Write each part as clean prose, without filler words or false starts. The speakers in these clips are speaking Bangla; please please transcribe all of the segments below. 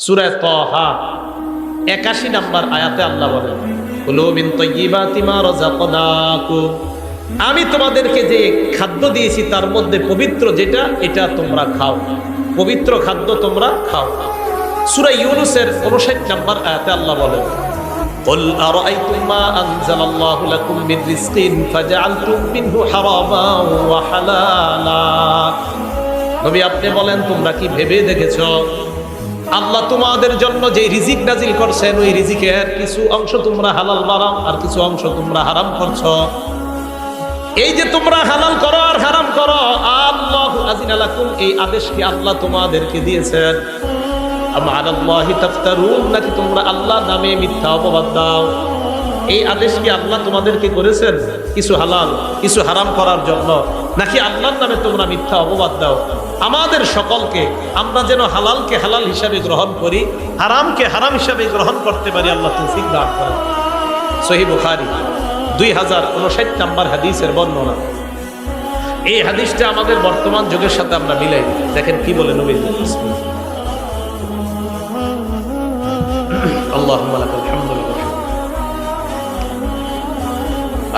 সূরা তাহা 81 নম্বর আয়াতে আল্লাহ বলেন, কুলু মিন তাইয়্যিবাতি মা রাযাকনাকুম, আমি তোমাদেরকে যে খাদ্য দিয়েছি তার মধ্যে পবিত্র যেটা, এটা তোমরা খাও, পবিত্র খাদ্য তোমরা খাও। সূরা ইউনূসের 59 নম্বর আয়াতে আল্লাহ বলেন, কুল আরাআইতুম মা আনজালাল্লাহু লাকুম মির রিজকিন ফাজআলতুম মিনহু হারামান ওয়া হালালা। নবী আপনি বলেন, তোমরা কি ভেবে দেখেছো আল্লাহ তোমাদের জন্য যে রিজিক নাজিল করছেন, ওই রিজিকের কিছু অংশ তোমরা হালাল বানাও আর কিছু অংশ তোমরা হারাম করছো। এই যে তোমরা হালাল করো আর হারাম করো, আল্লাহু আযিনা লাকুম, এই আদেশ কি আল্লাহ তোমাদেরকে দিয়েছেন? আম আলাল্লাহি তাফতারুন, নাকি তোমরা আল্লাহর নামে মিথ্যা অপবাদ দাও? এই আদেশ কি আল্লাহ তোমাদেরকে করেছেন কিছু হালাল কিছু হারাম করার জন্য, নাকি আল্লাহর নামে তোমরা মিথ্যা অপবাদ দাও? আমাদের সকলকে আমরা যেন হালালকে হালাল হিসাবে গ্রহণ করি, হারামকে হারাম হিসাবে গ্রহণ করতে পারি, আল্লাহ তৌফিক দান করেন। সহিহ বুখারী 2059 নম্বর হাদিসের বর্ণনা। এই হাদিসটা আমাদের বর্তমান যুগের সাথে আমরা মিলাই দেখেন কি বলে নবী। আল্লাহুম্মা লাকাল হামদু ওয়া শুকর।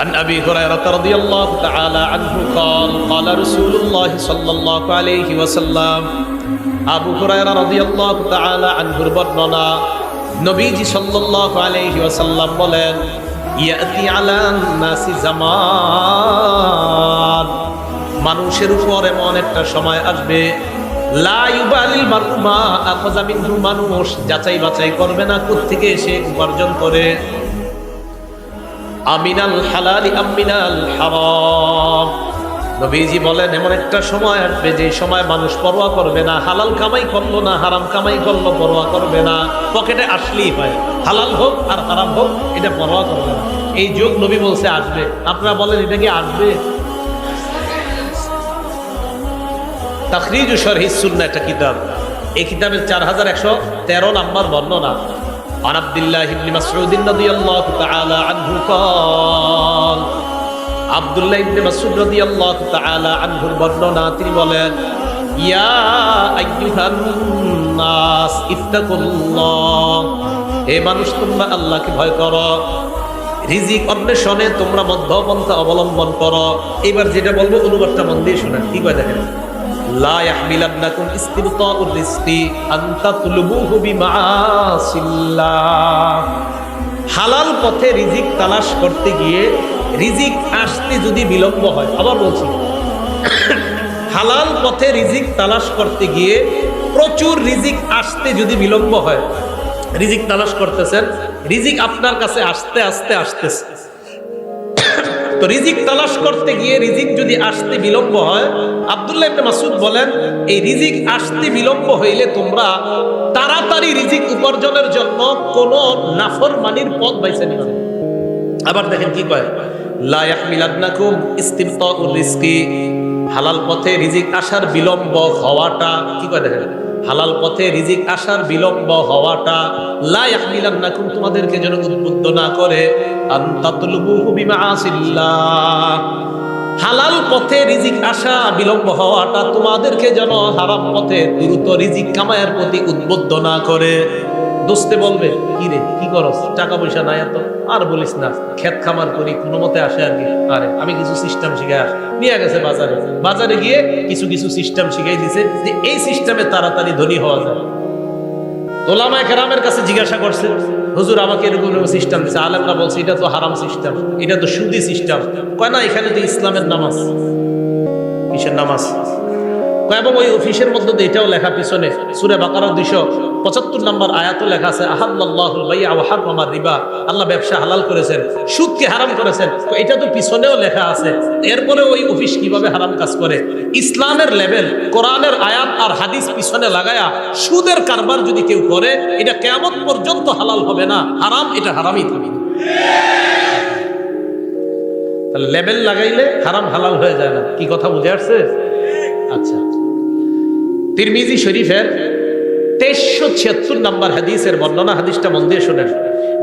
عن أبي هريرة رضي الله تعالى عنه قال قال رسول الله صلى الله عليه وسلم, আবু হুরায়রা রাদিয়াল্লাহু তাআলা আনহুর বর্ণনা, নবীজি সাল্লাল্লাহু আলাইহি ওয়াসাল্লাম বলেন, ইয়াতি আলান নাসি জামান, মানুষের উপর এমন একটা সময় আসবে, লা ইউবালিল মারউ মা আখাযা মিনহু, মানুষ যাচাই বাছাই করবে না কোত্থেকে সে উপার্জন করে, আমিনাল হালালি আমিনাল হারাম। নবীজি বলেন এমন একটা সময় আসবে যে সময় মানুষ পরোয়া করবে না, হালাল কামাই করলো না হারাম কামাই করলো পরোয়া করবে না, পকেটে আসলেই হয়, হালাল হোক আর হারাম হোক এটা পরোয়া করবে না। এই যুগ নবী বলছে আসবে, আপনারা বলেন এটা কি আসবে? তাখরিজু শরহিস সুন্নাহ একটা কিতাব, এই কিতাবের 4113 নম্বর বর্ণনা। عن عبد الله بن مسعود رضي الله تعالى عنه قال, আব্দুল্লাহ ইবনে মাসউদ রাদিয়াল্লাহু তাআলা আনহুর বর্ণনা, তিনি বলেন, ইয়া আইয়ুহান নাস ইত্তাকুল্লাহ, হে মানুষ তোমরা আল্লাহকে ভয় করো, রিজিক অন্বেষণে তোমরা মধ্যপন্থা অবলম্বন করো। এবার যেটা বলবো অনুবাদটা মন দিয়ে শুনেন, কি কয় দেখেন, লা ইয়াহমিলান্নাকুম ইস্তিবতাউর রিজকি আন তাতলুবুহু বিমাআসিল্লাহ, হালাল পথে রিজিক তালাশ করতে গিয়ে রিজিক আসতে যদি বিলম্ব হয়, আবার বলছি, হালাল পথে রিজিক তালাশ করতে গিয়ে প্রচুর রিজিক আসতে যদি বিলম্ব হয়, রিজিক তালাশ করতেছেন, রিজিক আপনার কাছে আস্তে আস্তে আসতেছে, তো রিজিক তালাশ করতে গিয়ে রিজিক যদি আসতে বিলম্ব হয়, আব্দুল্লাহ ইবনে মাসউদ বলেন, এই রিজিক আসতে বিলম্ব হইলে তোমরা তাড়াতাড়ি রিজিক উপার্জনের জন্য কোন নাফরমানির পথ বাইছে নিবে। আবার দেখেন কি কয়, লা ইয়াহমিলান্নাকুম ইস্তিবতাউর রিজকি, হালাল পথে রিজিক আসার বিলম্ব হওয়াটা, কি কয় দেখেন, হালাল পথে রিজিক আসার বিলম্ব হওয়াটা, লা ইয়াহমিলান্নাকুম তোমাদেরকে যেন উদ্বুদ্ধ না করে, আন তাতলুবুহু বিমাআসিল্লাহ, হালাল পথে রিজিক আসা বিলম্ব হওয়াটা তোমাদেরকে যেন হারাম পথে দ্রুত রিজিক কামায়ের প্রতি উদ্বুদ্ধ না করে। দোস্তে বলবে, কি রে কি করস, টাকা পয়সা নাই এত, আর বলিস না, ক্ষেত খামার করি কোনো মতে আসে আর কি, আরে আমি কিছু সিস্টেম শিখে নিয়ে গেছে বাজারে, বাজারে গিয়ে কিছু কিছু সিস্টেম শিখাই দিছে যে এই সিস্টেমে তাড়াতাড়ি ধনী হওয়া যায়। ওলামায়ে কেরামের কাছে জিজ্ঞাসা করছে, হুজুর আমাকে এরকম সিস্টেম দিচ্ছে, আলেমরা বলছে এটা তো হারাম সিস্টেম, এটা তো সুদি সিস্টেম। কয় না, এখানে তো ইসলামের নামাজ। কিসের নামাজ? এবং ওই অফিসের মধ্যে এটাও লেখা, পিছনে সূরা বাকারা 275 নম্বর আয়াতও লেখা আছে, আহাল্লাল্লাহুল বাই'a ওয়া হারামার রিবা, আল্লাহ ব্যবসা হালাল করেছেন, সুদকে হারাম করেছেন। তো এটা তো পিছনেও লেখা আছে, এরপরে ওই অফিস কিভাবে হারাম কাজ করে? ইসলামের লেভেল, কোরআনের আয়াত আর হাদিস পিছনে লাগায়া সুদের কারবার যদি কেউ করে, এটা কিয়ামত পর্যন্ত হালাল হবে না, হারাম, এটা হারামই থাকবে। তাহলে লেভেল লাগাইলে হারাম হালাল হয়ে যায় না। কি কথা বুঝে আসছে? আচ্ছা, তিরমিজি শরীফের 2376 নম্বর হাদিসের বর্ণনা, হাদিসটা মন দিয়ে শোনেন।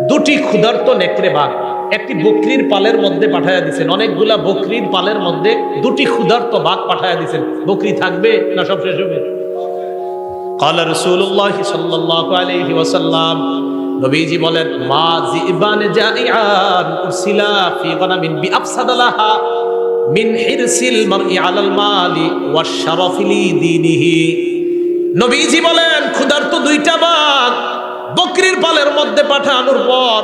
দুটি ক্ষুধার্ত নেকড়ে বাঘ একটি বকরির পালের মধ্যে পাঠায়া দিয়েছেন, অনেকগুলা বকরির পালের মধ্যে দুটি ক্ষুধার্ত বাঘ পাঠায়া দিয়েছেন। বকরি থাকবে না সব শেষ হবে? قال رسول الله صلى الله عليه وسلم নবীজি বলেন মা জিবান জাইআন উরসিলা ফি গনামিন বিআফসাদালাহা মিন হিরসিল মারই আলাল মালি ওয়াশ শারাফি লিদীনিহি। নবীজি বলেন ক্ষুধার্ত দুইটা বাঘ বকরির পালের মধ্যে পাঠানোর পর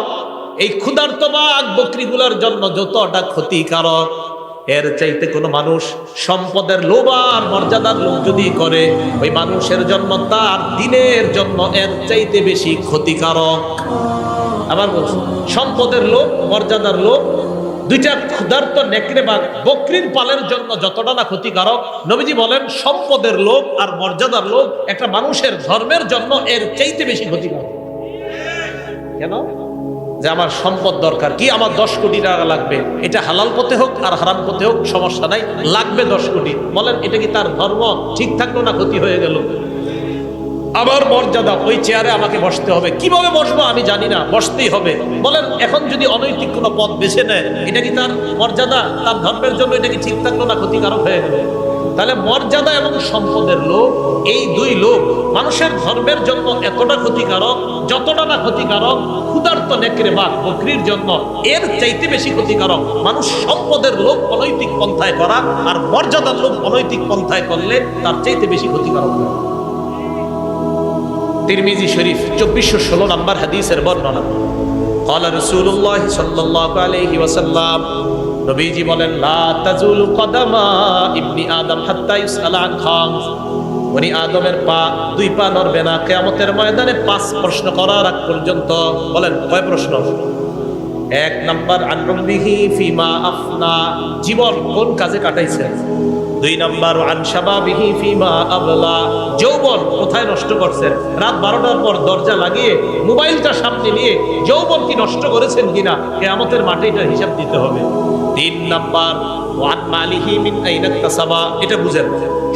এই ক্ষুধার্ত বাঘ বকরিগুলোর জন্য যতটা ক্ষতিকারক, এর চাইতে কোনো মানুষ সম্পদের লোভ আর মর্যাদার লোভ যদি করে, ওই মানুষের জন্য তার দিনের জন্য এর চাইতে বেশি ক্ষতিকারক। আবার বলছি, সম্পদের লোভ মর্যাদার লোভ দুইটা ক্ষুধার্ত নেকড়ে বাঘ বকরির পালের জন্য যতটা না ক্ষতিকারক, নবীজি বলেন সম্পদের লোভ আর মর্যাদার লোভ একটা মানুষের ধর্মের জন্য এর চাইতে বেশি ক্ষতিকারক। কেন? যে আমার সম্পদ দরকার, কি আমার 10 কোটি টাকা লাগবে, এটা হালাল পথে হোক আর হারাম পথে হোক সমস্যা নাই, লাগবে 10 কোটি। বলেন এটা কি তার ধর্ম ঠিক থাকলো না ক্ষতি হয়ে গেল? আবার মর্যাদা, ওই চেয়ারে আমাকে বসতে হবে, কিভাবে বসবো আমি জানি না, বসতেই হবে। বলেন এখন যদি অনৈতিক কোনো পথ বেছে নেয়, এটা কি তার মর্যাদা, তার ধর্মের জন্য এটা কি ঠিক থাকলো না ক্ষতিকারক হয়ে গেল? তাহলে মর্যাদা এবং সম্পদের লোভ, এই দুই লোভ মানুষের ধর্মের জন্য এতটা ক্ষতিকারক, যতটা না ক্ষতিকারক ক্ষুধার্ত নেকড়ে বাঘ বকরির জন্য এর চাইতে বেশি ক্ষতিকারক মানুষ সম্পদের লোভ অনৈতিক পন্থায় করা, আর মর্যাদার লোভ অনৈতিক পন্থায় করলে তার চাইতে বেশি ক্ষতিকারক। তিরমিজি শরীফ 2416 নম্বর হাদিসের বর্ণনা। قال رسول الله صلى الله عليه وسلم নবীজি বলেন লা তাজুলু কদামা ইবনি আদম হাত্তা ইউসআলা আন খামস। বনি আদমের পা, দুই পা নড়বে না কিয়ামতের ময়দানে 5 প্রশ্ন করার আগ পর্যন্ত। বলেন কয় প্রশ্ন? 1 নাম্বার আন রুবিহি ফিমা আফনা, জীবন কোন কাজে কাটাইছে। 2 নাম্বার আন শাবাবিহি ফিমা আবলা, যৌবন কোথায় নষ্ট করছেন। রাত 12টার পর দরজা লাগিয়ে মোবাইলটা সামনে নিয়ে যৌবন কি নষ্ট করেছেন কিনা, কিয়ামতের মাঠে এটা হিসাব দিতে হবে। 3 নাম্বার ওয়ান মালিহি মিন আইনা ইকতাসাবা, এটা বুঝেন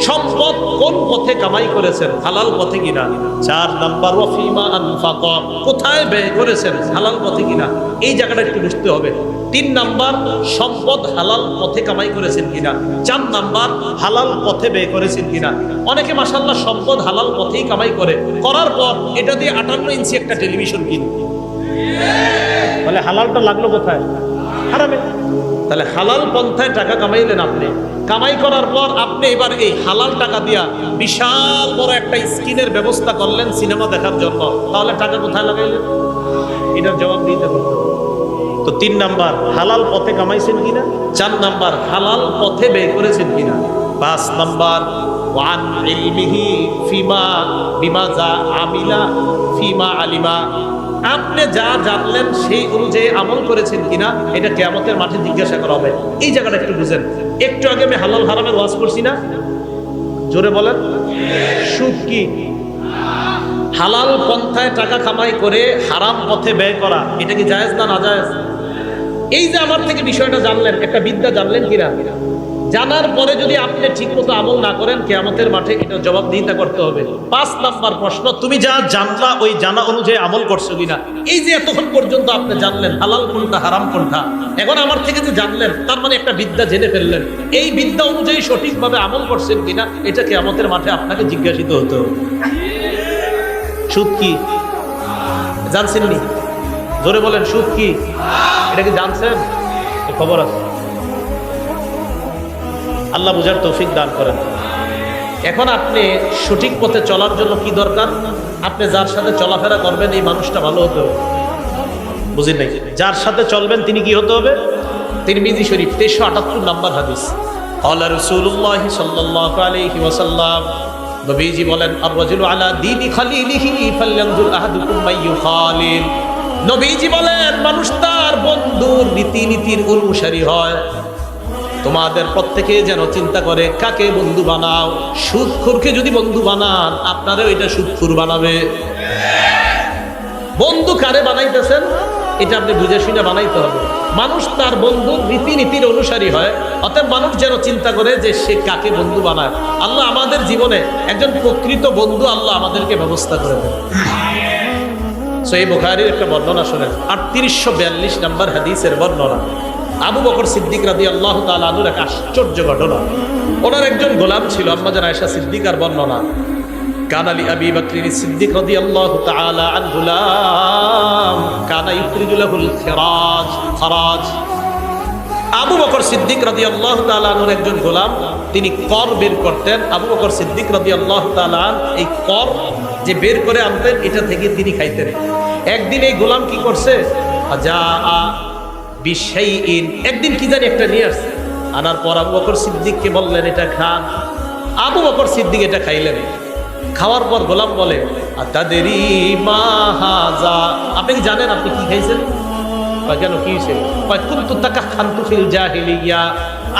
সম্পদ কোন পথে কামাই করেছেন, হালাল পথে কিনা। 4 নাম্বার ওয়া ফিমা আনফাকা, কোথায় ব্যয় করেছেন, হালাল পথে কিনা, এই জায়গাটা একটু বুঝতে হবে। 3 নাম্বার সম্পদ হালাল পথে কামাই করেছেন কিনা। 4 নাম্বার হালাল পথে ব্যয় করেছেন কিনা। অনেকে মাশাআল্লাহ সম্পদ হালাল পথেই কামাই করে, করার পর এটা দিয়ে 58 ইঞ্চি একটা টেলিভিশন কিনে। তাহলে হালালটা লাগলো কোথায়? হারামে। তাহলে হালাল পন্থায় টাকা কামাইলেন আপনি, কামাই করার পর আপনি এবার এই হালাল টাকা দিয়া বিশাল বড় একটা স্ক্রিনের ব্যবস্থা করলেন সিনেমা দেখার জন্য, তাহলে টাকা কোথায় লাগাইলেন? এটার জবাব দিতে হবে। তো 3 নাম্বার হালাল পথে কামাইছেন কিনা। 4 নাম্বার হালাল পথে ব্যয় করেছেন কিনা। 5 নাম্বার ওয়ান ইলমিহি ফিমা বিমা যা আমিলা ফিমা আলিমা, আপনি যা জানলেন সেই অনুযায়ী আমল করেছেন কিনা, এটা কিয়ামতের মাঠে জিজ্ঞাসা করা হবে। এই জায়গাটা একটু বুঝেন। একটু আগে আমি হালাল হারামের ওয়াজ করছি না, জোরে বলেন। সুদ কি? হালাল পন্থায় টাকা কামাই করে হারাম পথে ব্যয় করা, এটা কি জায়েজ না নাজায়েজ? এই যে আমার থেকে বিষয়টা জানলেন, একটা বিদ্যা জানলেন কিনা, জানার পরে যদি আপনি ঠিকমতো আমল না করেন, কিয়ামতের মাঠে এটা জবাবদিহিতা করতে হবে। 5 নাম্বার প্রশ্ন, তুমি যা জানলা ওই জানা অনুযায়ী আমল করছো কিনা। এই যে এতক্ষণ পর্যন্ত আপনি জানলেন হালাল কোনটা হারাম কোনটা, এখন আমার থেকে যে জানলেন তার মানে একটা বিদ্যা জেনে ফেললেন, এই বিদ্যা অনুযায়ী সঠিকভাবে আমল করছেন কিনা, এটা কিয়ামতের মাঠে আপনাকে জিজ্ঞাসিত হতে হবে। সুদ কি জানছেননি? জোরে বলেন, সুদ কি? এটা কি জানছেন? খবর আছে? আল্লাহ বুঝার তৌফিক দান করেন। এখন আপনি সঠিক পথে চলার জন্য কি দরকার? আপনি যার সাথে চলাফেরা করবেন এই মানুষটা ভালো হতে হবে। বুঝেন নাই? যার সাথে চলবেন তিনি কি হতে হবে? তিরমিজি শরীফ 1378 নাম্বার হাদিস। ক্বালা রাসূলুল্লাহ সাল্লাল্লাহু আলাইহি ওয়াসাল্লাম, নবীজি বলেন আর-রাজুলু আলা দীনি খালিলিহি ফালয়ানজুর আহাদুকুম মাইয়ুখালিল। নবীজি বলেন মানুষ তার বন্ধুর রীতিনীতির অনুসারী হয়। তোমাদের প্রত্যেকে যেন চিন্তা করে কাকে বন্ধু বানাও। সুদখোরকে যদি বন্ধু বানান, আপনারাও এটা সুদখোর বানাবে। বন্ধু কারে বানাইতেছেন এটা আপনি বুঝে শুনে বানাইতে হবে। মানুষ তার বন্ধুর রীতিনীতির অনুসারী হয়, অতএব মানুষ যেন চিন্তা করে যে সে কাকে বন্ধু বানায়। আল্লাহ আমাদের জীবনে একজন প্রকৃত বন্ধু আল্লাহ আমাদেরকে ব্যবস্থা করে দেন। সহিহ বুখারীর একটা বর্ণনা শোনেন, 3842 নম্বর হাদিসের বর্ণনা। আবু বকর সিদ্দিক রাদিয়াল্লাহু তাআলা আনহুর এক আশ্চর্য ঘটনা। ওনার একজন গোলাম ছিল, আম্মা জান আয়েশা সিদ্দিকার বর্ণনা। কানা লিআবি বকর সিদ্দিক রাদিয়াল্লাহু তাআলা আন গুলাম কানা ইখরিজু লাহুল খারাজ। আবু বকর সিদ্দিক রাদিয়াল্লাহু তাআলা আনহুর একজন গোলাম, তিনি কর বের করতেন। আবু বকর সিদ্দিক রাদিয়াল্লাহু তাআলা এই কর যে বের করে আনতেন, এটা থেকে তিনি খাইতেন। একদিন এই গোলাম কি করছে, একদিন কি জানি একটা নিয়ে আসছে। আনার পর আবু বকর সিদ্দিককে বললেন এটা খান। আবু বকর সিদ্দিক এটা খাইলেন। খাওয়ার পর গোলাম বলে আতাদেরি মা হাযা, আপনি কি জানেন আপনি কি খাইছেন? কেন, কি হয়েছে?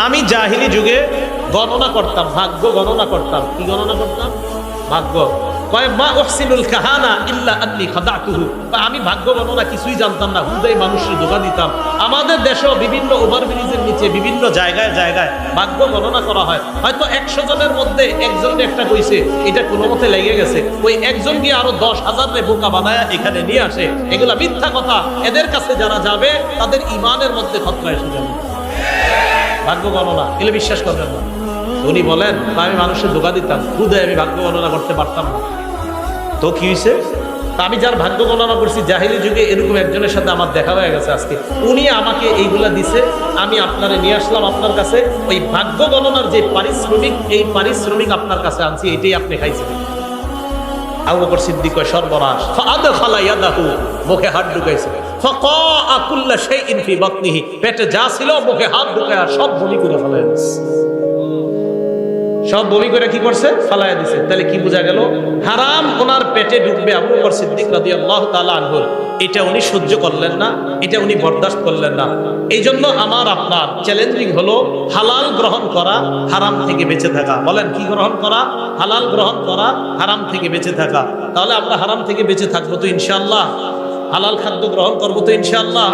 আমি জাহিলি যুগে গণনা করতাম, ভাগ্য গণনা করতাম। কি গণনা করতাম? ভাগ্য। আমি ভাগ্য গণনা কিছুই জানতাম না, হুদাই মানুষের ধোঁকা দিতাম। আমাদের দেশেও বিভিন্ন ওভারব্রিজের নিচে বিভিন্ন জায়গায় জায়গায় ভাগ্য গণনা করা হয়। হয়তো 100 জনের মধ্যে একজন একটা কইছে, এটা কোনো মতে লেগে গেছে, ওই একজন গিয়ে আরো 10,000 বোকা বানায় এখানে নিয়ে আসে। এগুলা মিথ্যা কথা। এদের কাছে যারা যাবে তাদের ইমানের মধ্যে খতরা এসে যাবে। ভাগ্য গণনা এগুলো বিশ্বাস করবেন না। উনি বলেন আমি মানুষের ধোঁকা দিতাম, হুদাই আমি ভাগ্য গণনা করতে পারতাম না। তো কি হয়েছে? আমি যার ভাগ্য গণনা করছি জাহিলি যুগে, এরকম একজনের সাথে আমার দেখা হয়ে গেছে আজকে। উনি আমাকে এইগুলা দিছে, আমি আপনারে নিয়ে আসলাম আপনার কাছে। ওই ভাগ্য গণনার যে পারিশ্রমিক, এই পারিশ্রমিক আপনার কাছে আনছি, এটাই আপনি খাইছেন। আবু বকর সিদ্দিক কয় সর্বনাশ। ফাআদখালা ইয়াদাহু, মুখে হাত ঢুকাইছে। ফাকাআ কুল্লা শাইইন ফি বাতনিহি, পেটে যা ছিল মুখে হাত ঢুকায় সব বমি করে ফেলাইছে। সব বমি করে কি করছে? ফালাইয়া দিছে। তাহলে কি বোঝা গেল? হারাম ওনার পেটে ঢুকবে আবু বকর সিদ্দিক রাদিয়াল্লাহু তাআলা আনহু, এটা উনি সহ্য করলেন না, এটা উনি বরদাস্ত করলেন না। এই জন্য আমার আপনার চ্যালেঞ্জিং হলো হালাল গ্রহণ করা, হারাম থেকে বেঁচে থাকা। বলেন কি গ্রহণ করা? হালাল গ্রহণ করা, হারাম থেকে বেঁচে থাকা। তাহলে আমরা হারাম থেকে বেঁচে থাকবো তো ইনশাআল্লাহ, হালাল খাদ্য গ্রহণ করবো তো ইনশাআল্লাহ।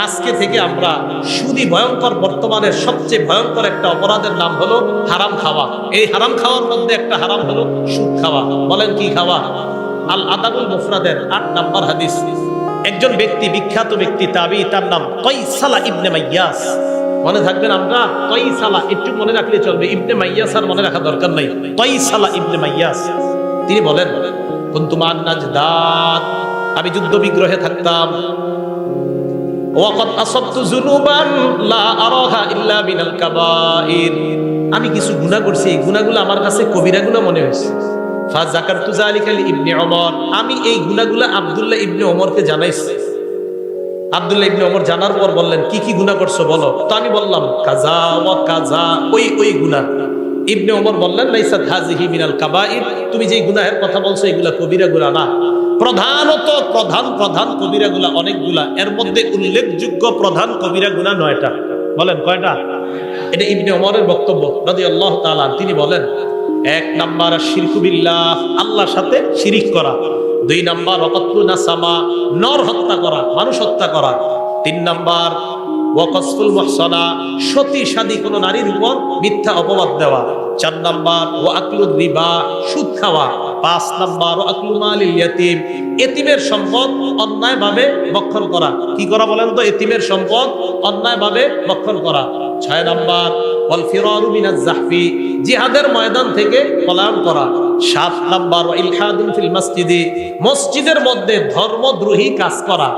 আজকে থেকে আমরা সুদী ভয়ঙ্কর, বর্তমানের সবচেয়ে ভয়ঙ্কর একটা অপরাধের নাম হলো হারাম খাওয়া। এই হারাম খাওয়ার মধ্যে একটা হারাম হলো সুদ খাওয়া। বলেন কি খাওয়া? আল আদাবুল মুফরাদের 8 নম্বর হাদিস, একজন ব্যক্তি, বিখ্যাত ব্যক্তি, তাবি, তার নাম কাইসালা ইবনে মাইয়াস। মনে থাকবেন আমরা কাইসালা, একটু মনে রাখলে চলবে। ইবনে মাইয়াস আর মনে রাখা দরকার নাই। কাইসালা ইবনে মাইয়াস তিনি বলেন কুনতু মান নাজদাত, আমি যুদ্ধ বিগ্রহে থাকতাম। আমি কিছু গুনাহ করছি, এই গুনাহগুলো আমার কাছে কবিরা গুনাহ মনে হয়েছে। আমি এই গুনাহগুলো আব্দুল্লাহ ইবনে ওমরকে জানাইছি। আব্দুল্লাহ ইবনে ওমর জানার পর বললেন কি কি গুনাহ করছো বলো। তো আমি বললাম কাজা ওয়া কাজা, ওই গুনাহ। ইবনে ওমর বললেন লাইসাত হাযিহি মিনাল কাবাইর, তুমি যে গুনাহের কথা বলছো এগুলা কবিরা গুনাহ না। প্রধানত প্রধান কবিরা গুলা অনেকগুলা, এর মধ্যে উল্লেখযোগ্য প্রধান কবিরা গুনাহ 9টা। বলেন কয়টা? এটা ইবনে ওমরের বক্তব্য রাদিয়াল্লাহু তাআলা। তিনি বলেন 1 নাম্বার শিরকু বিল্লাহ, আল্লাহর সাথে শিরিক করা। 2 নাম্বার ওয়াকাতলু নাসামা, নর হত্যা করা, মানুষ হত্যা করা। 3 নাম্বার ওয়াকাসফুল মুহসানা, সতী সাদী কোনো নারীর উপর মিথ্যা অপবাদ দেওয়া। 4 নাম্বার ওয়াকলুর রিবা, সুদ খাওয়া। 5 নাম্বার ওয়াকলু মালিল ইয়াতীম, এতিমের সম্পদ অন্যায়ভাবে ভক্ষণ করা। কি করা বলেন তো? এতিমের সম্পদ অন্যায়ভাবে ভক্ষণ করা। 6 নাম্বার ওয়াল ফিরারু মিনাজ জাহফি, জিহাদের ময়দান থেকে পলায়ন করা। 7 নাম্বার ওয়া ইলহাদুন ফিল মসজিদি, মসজিদের মধ্যে ধর্মদ্রোহী কাজ করা।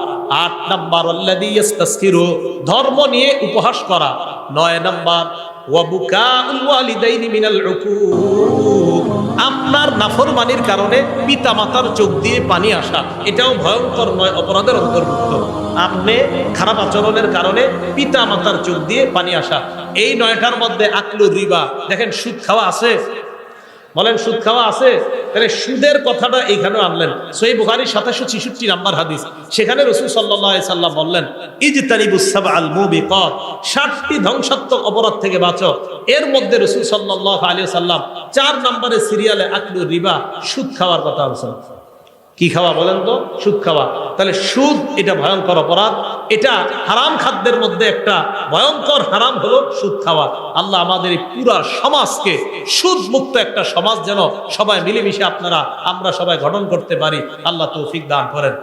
8 নাম্বার আল্লাযী ইস্তাসখিরু, ধর্ম নিয়ে উপহাস করা। 9 নাম্বার ওয়া বুকাউল ওয়ালিদাইনি মিনাল উকুক, আপনার নাফরমানির কারণে পিতামাতার চোখ দিয়ে পানি আসা, এটাও ভয়ঙ্কর 9 অপরাধের অন্তর্ভুক্ত। আপনি খারাপ আচরণের কারণে পিতামাতার চোখ দিয়ে পানি আসা। এই 9টার মধ্যে আকলু রিবা, দেখেন সুদ খাওয়া আছে। বলেন সুদ খাওয়া আছে? তাহলে সুদের কথাটা এইখানে আনলেন। সহিহ বুখারী 766 নাম্বার হাদিস, সেখানে রাসূল সাল্লাল্লাহু আলাইহি সাল্লাম বললেন ইজতানিবুস সাবআল মুবিকাত, 7টি ধ্বংসাত্মক অপরাধ থেকে বাঁচো। এর মধ্যে রাসূল সাল্লাল্লাহু আলাইহি সাল্লাম 4 নম্বরে সিরিয়ালে আকলু রিবা, সুদ খাওয়ার কথা বলেছেন। কি খাওয়া বলেন তো? সুদ খাওয়া। তাহলে সুদ এটা ভয়ঙ্কর অপরাধ, এটা হারাম খাদ্যের মধ্যে একটা ভয়ঙ্কর হারাম হলো সুদ খাওয়া। আল্লাহ আমাদের এই পুরা সমাজকে সুদ মুক্ত একটা সমাজ যেন সবাই মিলেমিশে আমরা সবাই গঠন করতে পারি, আল্লাহ তৌফিক দান করেন।